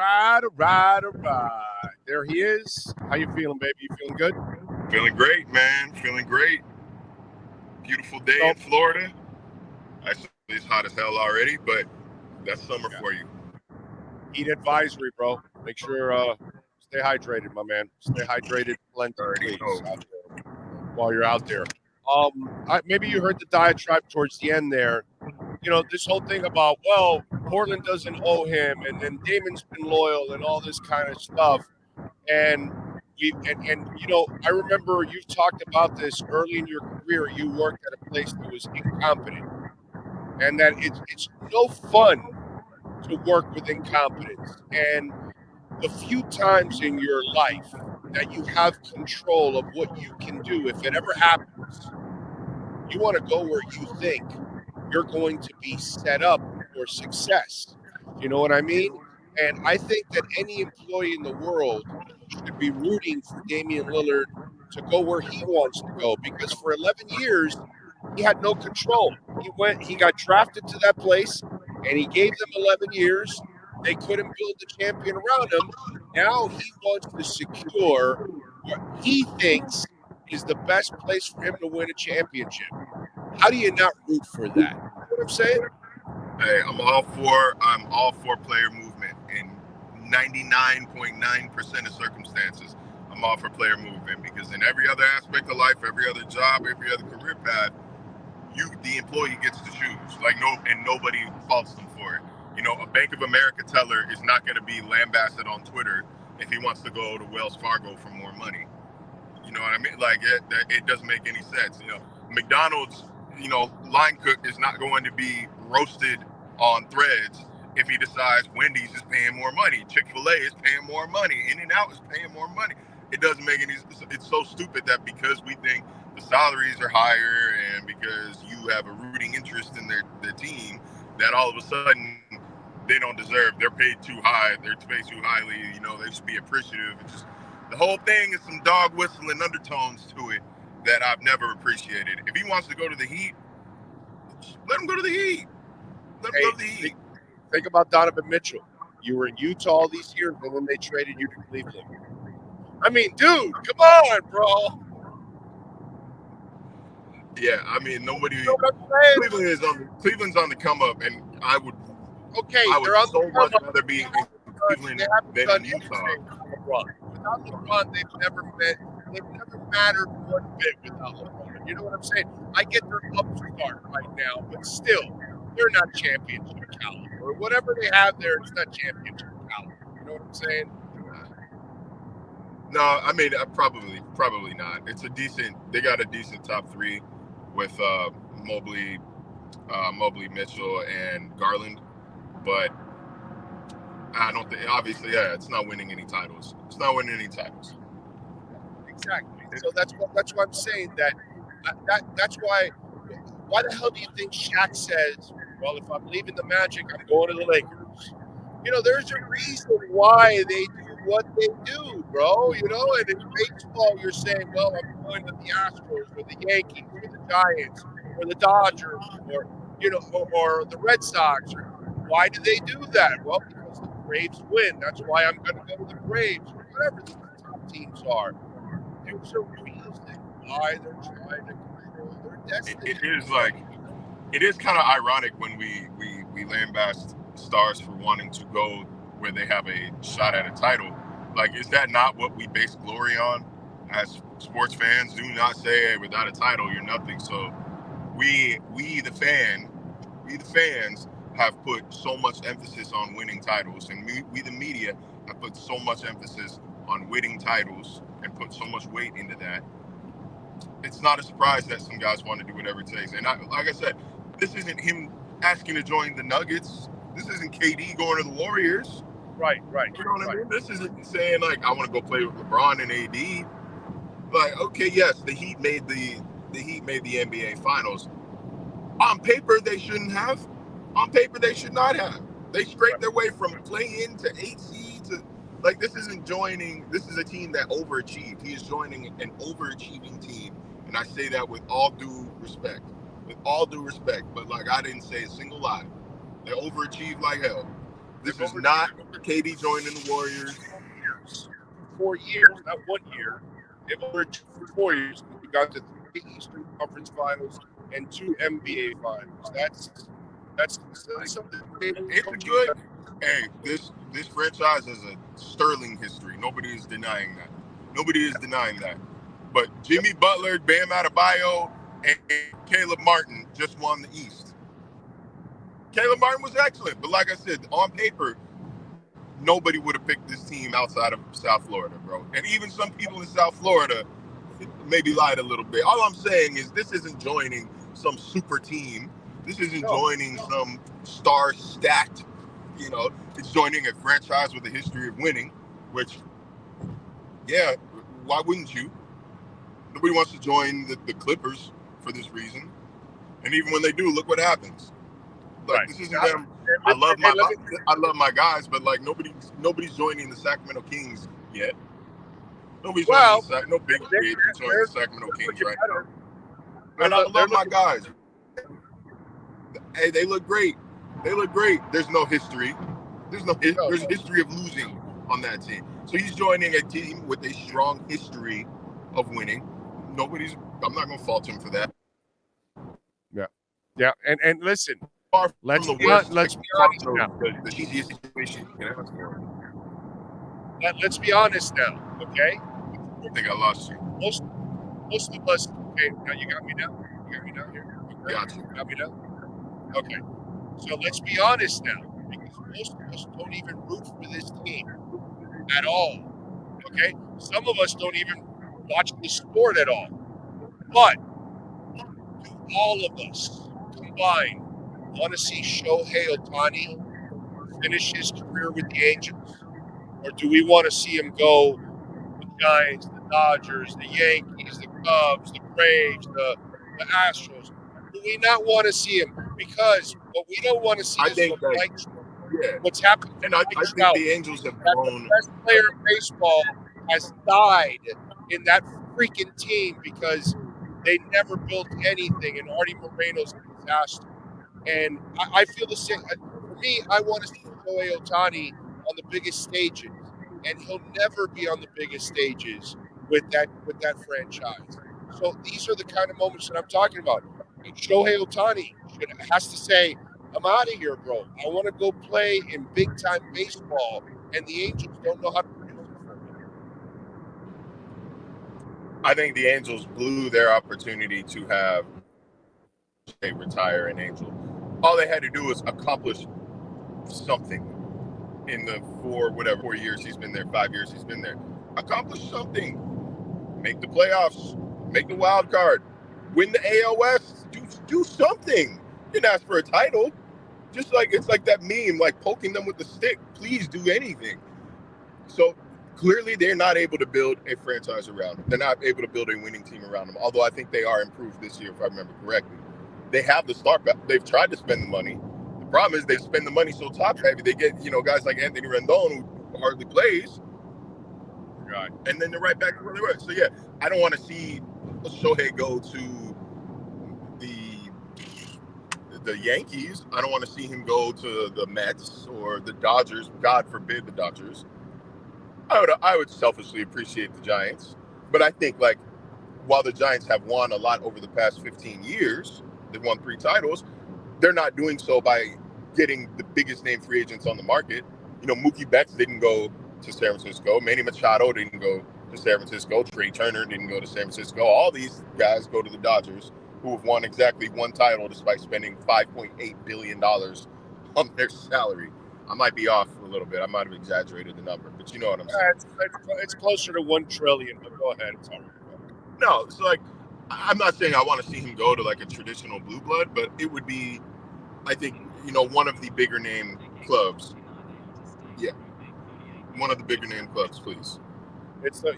right. There he is. How you feeling, baby? You feeling good? Feeling great, man. Feeling great. Beautiful day in Florida. Actually, it's hot as hell already, but that's summer for you. Heat advisory, bro. Make sure stay hydrated, my man. Stay hydrated plenty, please, while you're out there. Maybe you heard the diatribe towards the end there. You know, this whole thing about, well, Portland doesn't owe him, and then Damon's been loyal and all this kind of stuff. And you know, I remember you've talked about this early in your career. You worked at a place that was incompetent, and that it's no fun to work with incompetence. And the few times in your life that you have control of what you can do, if it ever happens, you want to go where you think you're going to be set up for success. You know what I mean? And I think that any employee in the world should be rooting for Damian Lillard to go where he wants to go, because for 11 years, he had no control. He got drafted to that place, and he gave them 11 years. They couldn't build the champion around him. Now he wants to secure what he thinks is the best place for him to win a championship. How do you not root for that? You know what I'm saying? Hey, I'm all for player movement in 99.9% of circumstances. I'm all for player movement, because in every other aspect of life, every other job, every other career path, the employee gets to choose. And nobody faults them for it. You know, a Bank of America teller is not going to be lambasted on Twitter if he wants to go to Wells Fargo for more money. You know what I mean? Like, it doesn't make any sense. You know, McDonald's, line cook is not going to be roasted on Threads if he decides Wendy's is paying more money, Chick-fil-A is paying more money, In-N-Out is paying more money. It doesn't make any sense. It's so stupid that because we think the salaries are higher and because you have a rooting interest in their team, that all of a sudden they don't deserve, they're paid too high, they're paid too highly, they should be appreciative. It's just, the whole thing is some dog whistling undertones to it that I've never appreciated. If he wants to go to the Heat, let him go to the Heat. Let him go to the Heat. Think about Donovan Mitchell. You were in Utah all these years, and then they traded you to Cleveland. I mean, dude, come on, bro. Yeah, I mean, nobody. You know what I'm saying? Cleveland's on the come up, and I would they're on so much rather be in Cleveland than in Utah. Without LeBron, they've never mattered one bit without LeBron. You know what I'm saying? I get their upstart right now, but still, they're not championship caliber. Whatever they have there, it's not championship caliber. You know what I'm saying? No, I mean, probably not. They got a decent top three with Mobley, Mitchell, and Garland, but I don't think, obviously, it's not winning any titles. It's not winning any titles. Exactly. So that's why I'm saying that's why the hell do you think Shaq says, well, if I'm leaving the Magic, I'm going to the Lakers? There's a reason why they do what they do, bro. And in baseball, you're saying, well, I'm going to the Astros or the Yankees or the Giants or the Dodgers or the Red Sox. Why do they do that? Well, because the Braves win. That's why I'm going to go to the Braves or whatever the top teams are. There's a reason why they're trying to control their destiny. It is kind of ironic when we lambast stars for wanting to go where they have a shot at a title. Like, is that not what we base glory on as sports fans? Do not say, hey, without a title, you're nothing. So we the fans have put so much emphasis on winning titles, and we the media have put so much emphasis on winning titles and put so much weight into that. It's not a surprise that some guys want to do whatever it takes. And like I said, this isn't him asking to join the Nuggets. This isn't KD going to the Warriors. Right. You know what I mean? This isn't saying, like, I want to go play with LeBron and AD. Like, okay, yes, the Heat made the NBA Finals. On paper, they shouldn't have. On paper, they should not have. They scraped their way from play-in to 8 seed to, like, this is a team that overachieved. He is joining an overachieving team, and I say that with all due respect. But, like, I didn't say a single lie. They overachieved like hell. This is not KD joining the Warriors. 4 years, not 1 year. They've overachieved for 4 years. We got to 3 Eastern Conference Finals and 2 NBA Finals. That's something. It's a good. Hey, this franchise has a sterling history. Nobody is denying that. But Jimmy Butler, Bam Adebayo, and Caleb Martin just won the East. Caleb Martin was excellent, but like I said, on paper, nobody would have picked this team outside of South Florida, bro. And even some people in South Florida maybe lied a little bit. All I'm saying is this isn't joining some super team. This isn't joining some star-stacked, it's joining a franchise with a history of winning, which, yeah, why wouldn't you? Nobody wants to join the Clippers for this reason. And even when they do, look what happens. Like, right. This isn't them. I love my guys, but like nobody's joining the Sacramento Kings yet. Nobody's joining no big free agent joining the Sacramento Kings right now. And I love my guys. Hey, they look great. There's no history. There's history of losing on that team. So he's joining a team with a strong history of winning. I'm not going to fault him for that. Yeah. And listen, let's be honest now. The easiest situation you can ask for. Let's be honest now, okay? I think I lost you. Most of us. Okay, now you got me now. You got me down here. Okay. Got you. Got me down. Okay. So let's be honest now, because most of us don't even root for this team at all. Okay? Some of us don't even watch the sport at all. But do all of us combined want to see Shohei Ohtani finish his career with the Angels? Or do we want to see him go the Giants, the Dodgers, the Yankees, the Cubs, the Braves, the Astros? Do we not want to see him? Because what we don't want to see is what's happened. And I think the Angels have grown. The best player in baseball has died in that freaking team because they never built anything, and Artie Moreno's a disaster. And I feel the same. For me, I want to see Shohei Ohtani on the biggest stages, and he'll never be on the biggest stages with that franchise. So these are the kind of moments that I'm talking about. And Shohei Ohtani has to say, I'm out of here, bro. I want to go play in big-time baseball, and the Angels don't know how to produce it for me. I think the Angels blew their opportunity to have a retire an Angel. All they had to do was accomplish something in the 4 years he's been there, 5 years he's been there. Accomplish something. Make the playoffs. Make the wild card. Win the AL West. Do something. You didn't ask for a title. Just like it's like that meme, like poking them with the stick. Please do anything. So clearly they're not able to build a franchise around him. They're not able to build a winning team around him. Although I think they are improved this year, if I remember correctly. They have the start. They've tried to spend the money. The problem is they spend the money so top heavy. They get guys like Anthony Rendon who hardly plays. Right. And then they're right back to where they were. So yeah, I don't want to see Shohei go to the Yankees. I don't want to see him go to the Mets or the Dodgers. God forbid the Dodgers. I would selfishly appreciate the Giants, but I think like while the Giants have won a lot over the past 15 years, they've won 3 titles. They're not doing so by getting the biggest name free agents on the market. Mookie Betts didn't go to San Francisco. Manny Machado didn't go to San Francisco. Trey Turner didn't go to San Francisco. All these guys go to the Dodgers, who have won exactly 1 title despite spending $5.8 billion on their salary. I might be off a little bit. I might have exaggerated the number, but you know what I'm saying. It's closer to $1 trillion, but go ahead. It's all right. No, it's like, I'm not saying I want to see him go to like a traditional blue blood, but it would be, I think, one of the bigger name clubs. Yeah. One of the bigger name clubs, please. It's the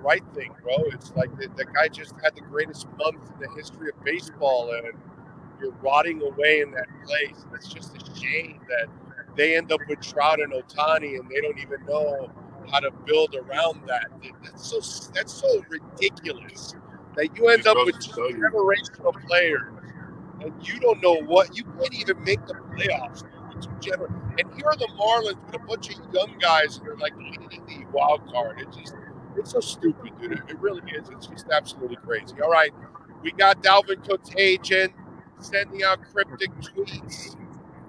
right thing, bro. It's like the guy just had the greatest month in the history of baseball, and you're rotting away in that place. It's just a shame that they end up with Trout and Ohtani, and they don't even know how to build around that. That's so ridiculous that you end up with 2 generational players, and you don't know you can't even make the playoffs. too generous. And here are the Marlins with a bunch of young guys that are like leading the wild card. It's so stupid, dude. It really is. It's just absolutely crazy. All right, we got Dalvin Cook's agent sending out cryptic tweets.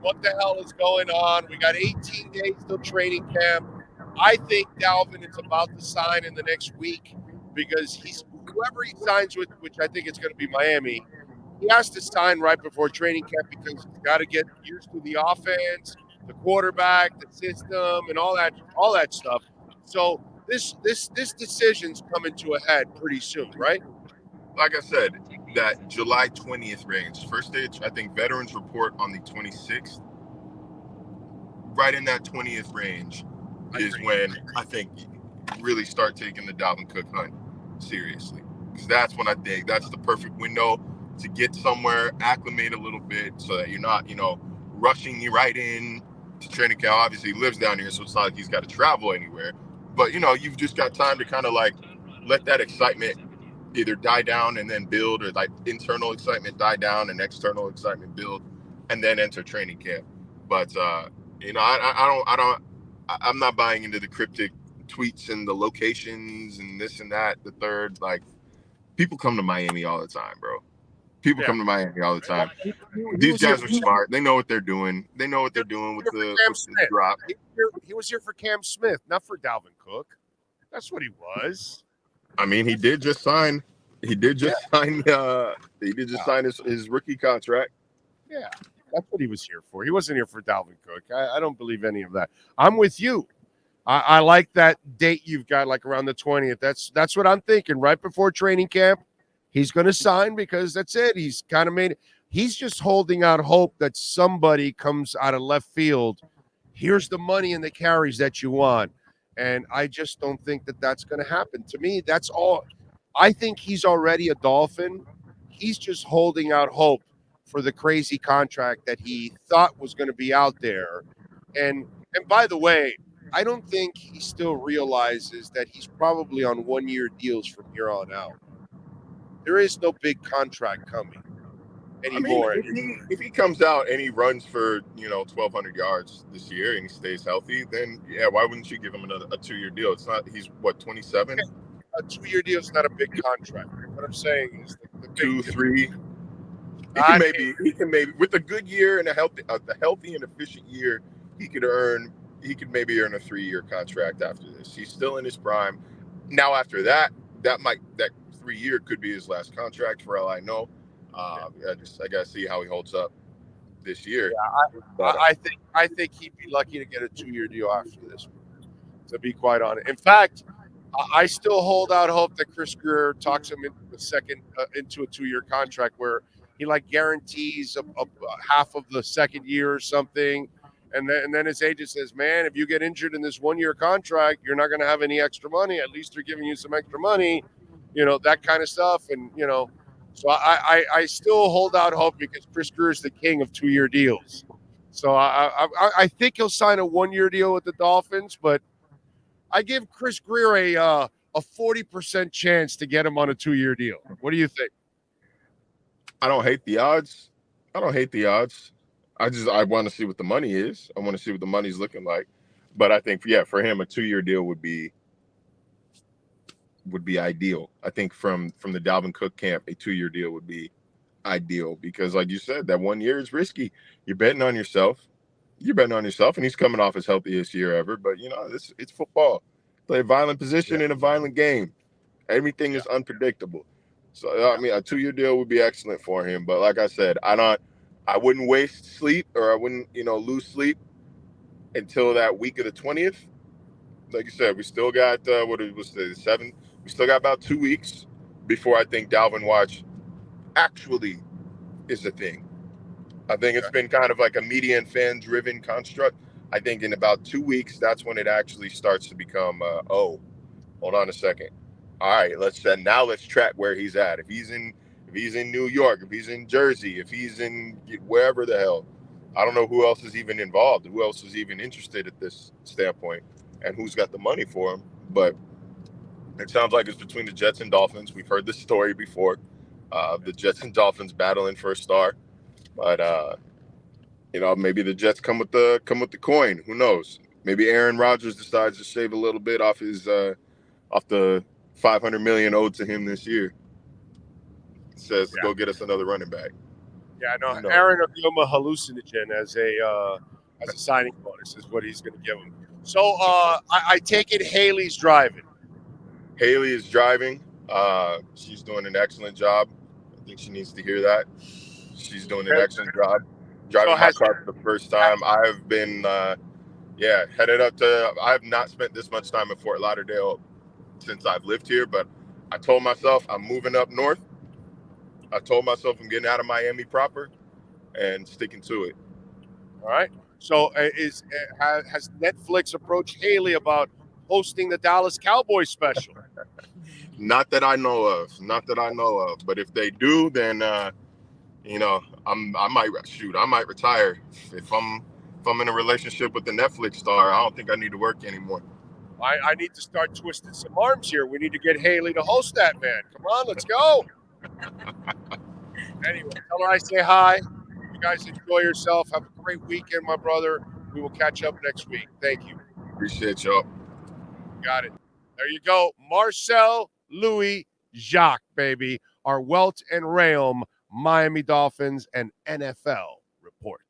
What the hell is going on? We got 18 days till training camp. I think Dalvin is about to sign in the next week because whoever he signs with, which I think it's going to be Miami, he has to sign right before training camp because he's got to get used to the offense, the quarterback, the system, and all that stuff. So this decision's coming to a head pretty soon, right? Like I said, that July 20th range. First day, I think veterans report on the 26th. Right in that 20th range is when I think you really start taking the Dalvin Cook hunt seriously. Because that's when I think that's the perfect window to get somewhere, acclimate a little bit so that you're not, rushing you right in to training camp. Obviously, he lives down here, so it's not like he's got to travel anywhere. But, you've just got time to kind of like let that excitement either die down and then build, or like internal excitement die down and external excitement build, and then enter training camp. But, I'm not buying into the cryptic tweets and the locations and this and that, the third. Like, people come to Miami all the time, bro. People come to Miami all the time. These guys are smart. They know what they're doing. They know what they're doing with the drop. He was here for Cam Smith, not for Dalvin Cook. That's what he was. I mean, he did just sign. He did just sign his rookie contract. Yeah, that's what he was here for. He wasn't here for Dalvin Cook. I don't believe any of that. I'm with you. I like that date you've got, like around the 20th. That's what I'm thinking. Right before training camp, he's going to sign because that's it. He's kind of made it. He's just holding out hope that somebody comes out of left field. Here's the money and the carries that you want. And I just don't think that that's going to happen. To me, that's all. I think he's already a Dolphin. He's just holding out hope for the crazy contract that he thought was going to be out there. And by the way, I don't think he still realizes that he's probably on one-year deals from here on out. There is no big contract coming anymore. I mean, if he comes out and he runs for 1,200 yards this year and he stays healthy, then why wouldn't you give him a 2-year deal? It's not. He's what, 27? Okay. A 2-year deal is not a big contract. What I'm saying is the 2, 3. He can maybe with a good year and a healthy and efficient year, he could maybe earn a 3-year contract after this. He's still in his prime. Now after that 3-year could be his last contract for all I know. I gotta see how he holds up this year. Yeah, I think he'd be lucky to get a 2-year deal after this, to be quite honest. In fact, I still hold out hope that Chris Greer talks him into a 2-year contract where he guarantees a half of the second year or something. And then his agent says, man, if you get injured in this 1-year contract, you're not going to have any extra money. At least they're giving you some extra money, that kind of stuff. And, so I still hold out hope because Chris Greer is the king of 2-year deals. So I think he'll sign a 1-year deal with the Dolphins, but I give Chris Greer a 40% chance to get him on a 2-year deal. What do you think? I don't hate the odds. I want to see what the money is. I want to see what the money's looking like. But I think, for him, a 2-year deal would be ideal. I think from the Dalvin Cook camp, a 2-year deal would be ideal because, like you said, that 1 year is risky. You're betting on yourself. And he's coming off his healthiest year ever. But, it's football. Play a violent position in a violent game. Everything is unpredictable. So, I mean, a 2-year deal would be excellent for him. But like I said, I wouldn't waste sleep, or I wouldn't, lose sleep until that week of the 20th. Like you said, we still got, the 7th? We still got about 2 weeks before I think Dalvin Watch actually is a thing. I think it's been kind of like a media and fan-driven construct. I think in about 2 weeks, that's when it actually starts to become, hold on a second. All right, let's track where he's at. If he's in New York, if he's in Jersey, if he's in wherever the hell, I don't know who else is even involved, who else is even interested at this standpoint, and who's got the money for him. But it sounds like it's between the Jets and Dolphins. We've heard this story before, the Jets and Dolphins battling for a star. But You know, maybe the Jets come with the coin. Who knows? Maybe Aaron Rodgers decides to shave a little bit off off the $500 million owed to him this year. Says, Yeah. go get us another running back. Yeah, no. Who knows? Aaron will give him a hallucinogen as a signing bonus is what he's going to give him. So I take it Haley's driving. Haley is driving. She's doing an excellent job. I think she needs to hear that. She's doing an excellent job. Driving my car for the first time. I've been, headed up to, I have not spent this much time in Fort Lauderdale since I've lived here, but I told myself I'm moving up north. I told myself I'm getting out of Miami proper and sticking to it. All right. So has Netflix approached Haley about hosting the Dallas Cowboys special? Not that I know of. Not that I know of. But if they do, then you know, I might retire. If I'm in a relationship with the Netflix star, I don't think I need to work anymore. I need to start twisting some arms here. We need to get Haley to host that, man. Come on, let's go. Anyway, tell her I say hi. You guys enjoy yourself. Have a great weekend, my brother. We will catch up next week. Thank you. Appreciate y'all. Got it. There you go. Marcel Louis-Jacques, baby. Our Welt and Rheaume Miami Dolphins and NFL report.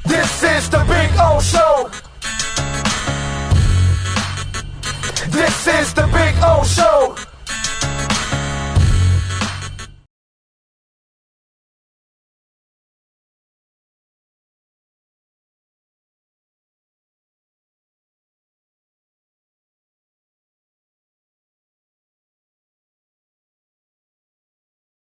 This is the Big O Show. This is the Big O Show.